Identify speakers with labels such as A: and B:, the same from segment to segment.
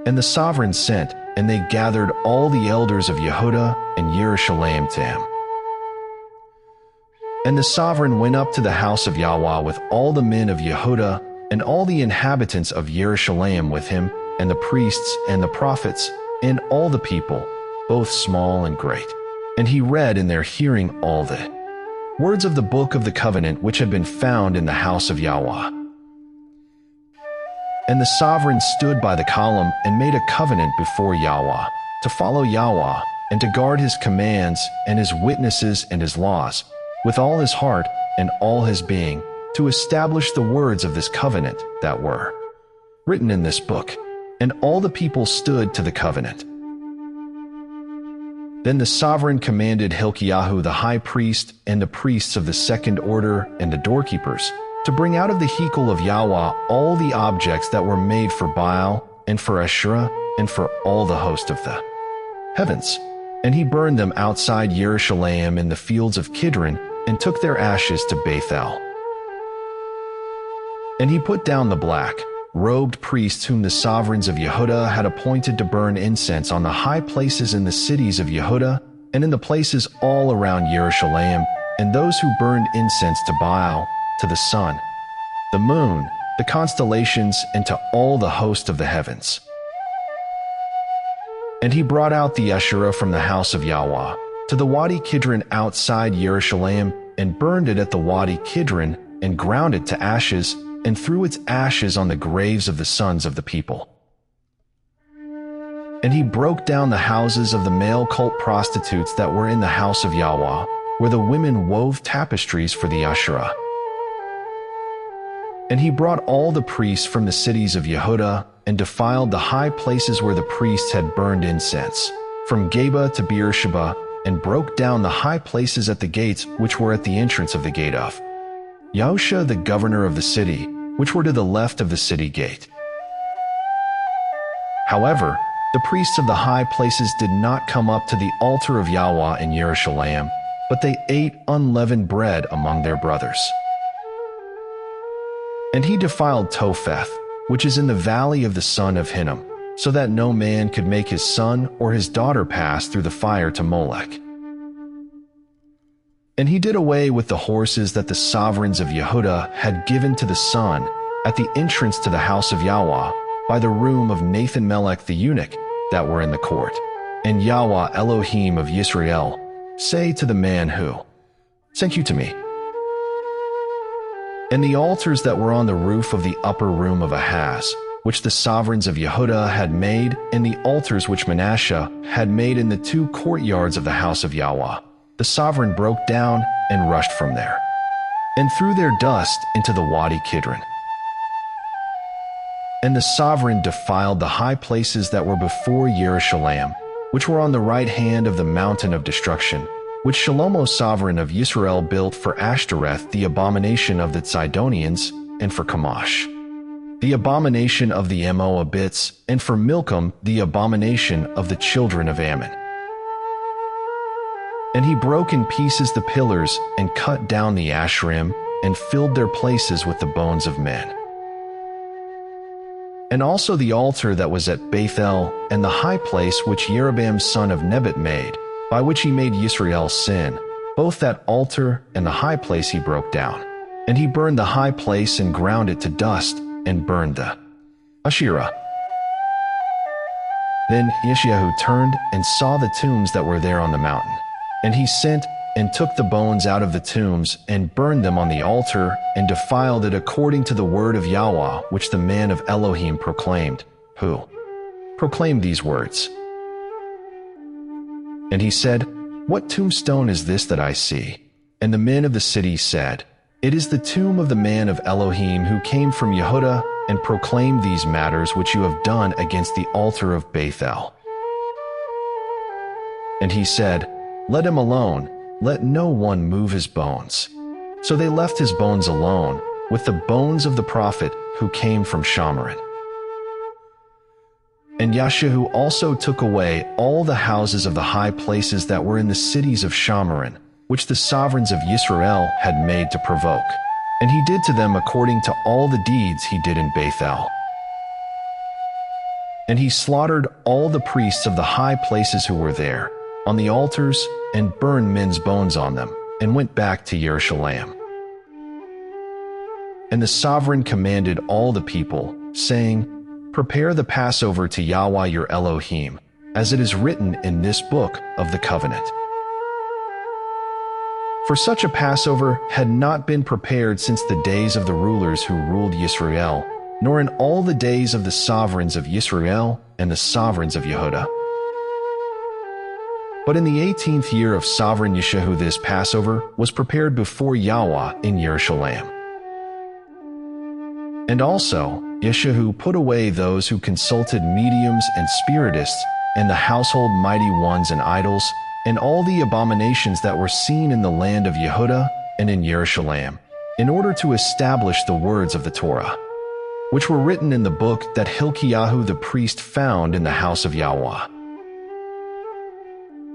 A: And the sovereign sent, and they gathered all the elders of Yehuda and Jerusalem to him. And the sovereign went up to the house of Yahweh with all the men of Yehuda, and all the inhabitants of Jerusalem with him, and the priests and the prophets, and all the people, both small and great. And he read in their hearing all the words of the book of the covenant which had been found in the house of Yahweh. And the sovereign stood by the column and made a covenant before Yahweh, to follow Yahweh, and to guard his commands and his witnesses and his laws, with all his heart and all his being, to establish the words of this covenant that were written in this book. And all the people stood to the covenant. Then the sovereign commanded Hilkiah the high priest and the priests of the second order and the doorkeepers to bring out of the hekel of Yahweh all the objects that were made for Baal and for Asherah and for all the host of the heavens. And he burned them outside Jerusalem in the fields of Kidron, and took their ashes to Bethel. And he put down the black-robed priests whom the sovereigns of Yehuda had appointed to burn incense on the high places in the cities of Yehuda and in the places all around Jerusalem, and those who burned incense to Baal, to the sun, the moon, the constellations, and to all the host of the heavens. And he brought out the Asherah from the house of Yahweh to the Wadi Kidron outside Jerusalem, and burned it at the Wadi Kidron, and ground it to ashes, and threw its ashes on the graves of the sons of the people. And he broke down the houses of the male cult prostitutes that were in the house of Yahweh, where the women wove tapestries for the Asherah. And he brought all the priests from the cities of Yehuda, and defiled the high places where the priests had burned incense, from Geba to Beersheba, and broke down the high places at the gates which were at the entrance of the gate of Yahusha the governor of the city, which were to the left of the city gate. However, the priests of the high places did not come up to the altar of Yahweh in Jerusalem, but they ate unleavened bread among their brothers. And he defiled Topheth, which is in the valley of the son of Hinnom, so that no man could make his son or his daughter pass through the fire to Molech. And he did away with the horses that the sovereigns of Yehuda had given to the sun at the entrance to the house of Yahweh, by the room of Nathan Melech the eunuch that were in the court. And Yahweh Elohim of Yisrael, say to the man who sent you to me. And the altars that were on the roof of the upper room of Ahaz, which the sovereigns of Yehuda had made, and the altars which Manasseh had made in the two courtyards of the house of Yahweh, the sovereign broke down and rushed from there, and threw their dust into the Wadi Kidron. And the sovereign defiled the high places that were before Jerusalem, which were on the right hand of the mountain of destruction, which Shlomo sovereign of Israel built for Ashtoreth, the abomination of the Zidonians, and for Chemosh, the abomination of the Moabites, and for Milcom, the abomination of the children of Ammon. And he broke in pieces the pillars, and cut down the Asherim, and filled their places with the bones of men. And also the altar that was at Bethel, and the high place which Jeroboam son of Nebat made, by which he made Yisrael sin, both that altar and the high place he broke down. And he burned the high place and ground it to dust, and burned the Asherah. Then Yeshayahu turned and saw the tombs that were there on the mountain. And he sent and took the bones out of the tombs, and burned them on the altar, and defiled it according to the word of Yahweh, which the man of Elohim proclaimed, who proclaimed these words. And he said, What tombstone is this that I see? And the men of the city said, It is the tomb of the man of Elohim who came from Yehuda, and proclaimed these matters which you have done against the altar of Bethel. And he said, Let him alone, let no one move his bones. So they left his bones alone, with the bones of the prophet who came from Shamaron. And Yeshayahu also took away all the houses of the high places that were in the cities of Shamaron, which the sovereigns of Yisrael had made to provoke. And he did to them according to all the deeds he did in Bethel. And he slaughtered all the priests of the high places who were there, on the altars, and burned men's bones on them, and went back to Jerusalem. And the sovereign commanded all the people, saying, Prepare the Passover to Yahweh your Elohim, as it is written in this book of the covenant. For such a Passover had not been prepared since the days of the rulers who ruled Yisrael, nor in all the days of the sovereigns of Yisrael and the sovereigns of Yehuda. But in the 18th year of sovereign Yeshahu this Passover was prepared before Yahweh in Jerusalem. And also Yeshahu put away those who consulted mediums and spiritists, and the household mighty ones and idols, and all the abominations that were seen in the land of Yehuda and in Jerusalem, in order to establish the words of the Torah, which were written in the book that Hilkiah the priest found in the house of Yahweh.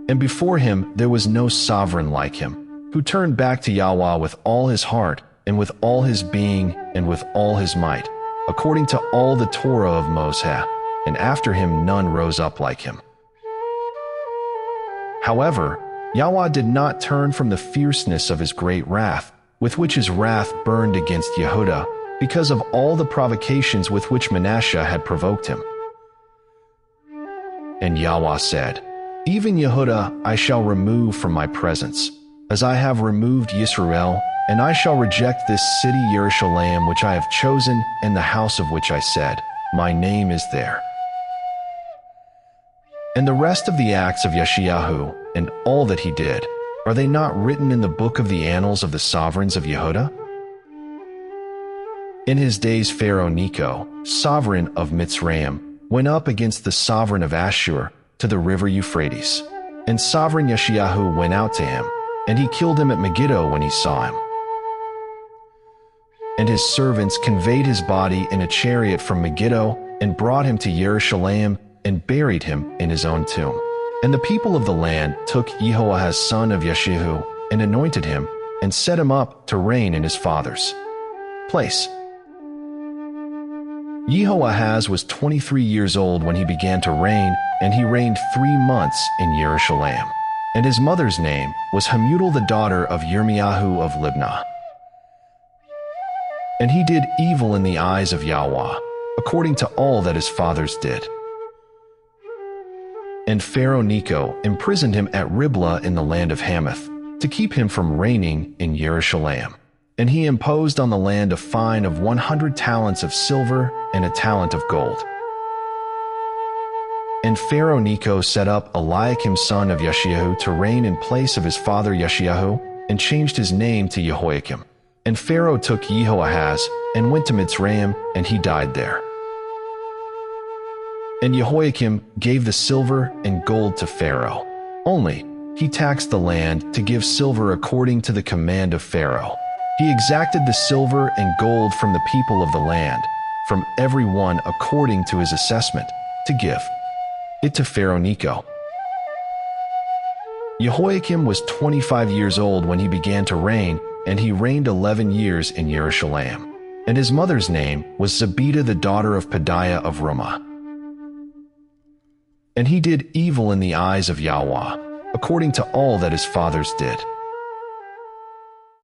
A: And before him there was no sovereign like him, who turned back to Yahweh with all his heart, and with all his being, and with all his might, according to all the Torah of Moshe, and after him none rose up like him. However, Yahweh did not turn from the fierceness of his great wrath, with which his wrath burned against Yehuda, because of all the provocations with which Manasseh had provoked him. And Yahweh said, Even Yehuda I shall remove from my presence, as I have removed Yisrael, and I shall reject this city Jerusalem which I have chosen, and the house of which I said, My name is there. And the rest of the acts of Yeshayahu, and all that he did, are they not written in the book of the annals of the sovereigns of Yehuda? In his days Pharaoh Necho, sovereign of Mitzrayim, went up against the sovereign of Ashur to the river Euphrates. And sovereign Yeshayahu went out to him, and he killed him at Megiddo when he saw him. And his servants conveyed his body in a chariot from Megiddo, and brought him to Jerusalem, and buried him in his own tomb. And the people of the land took Jehoahaz son of Yeshayahu, and anointed him, and set him up to reign in his father's place. Jehoahaz was 23 years old when he began to reign, and he reigned 3 months in Jerusalem. And his mother's name was Hamutal the daughter of Yirmiyahu of Libnah. And he did evil in the eyes of Yahweh, according to all that his fathers did. And Pharaoh Necho imprisoned him at Riblah in the land of Hamath, to keep him from reigning in Jerusalem. And he imposed on the land a fine of 100 talents of silver and a talent of gold. And Pharaoh Necho set up Eliakim son of Yeshayahu to reign in place of his father Yeshayahu, and changed his name to Jehoiakim. And Pharaoh took Jehoahaz, and went to Mitzrayim, and he died there. And Jehoiakim gave the silver and gold to Pharaoh. Only he taxed the land to give silver according to the command of Pharaoh. He exacted the silver and gold from the people of the land, from every one according to his assessment, to give it to Pharaoh Necho. Jehoiakim was 25 years old when he began to reign, and he reigned 11 years in Jerusalem. And his mother's name was Zebidah the daughter of Pedaiah of Ramah. And he did evil in the eyes of Yahweh, according to all that his fathers did.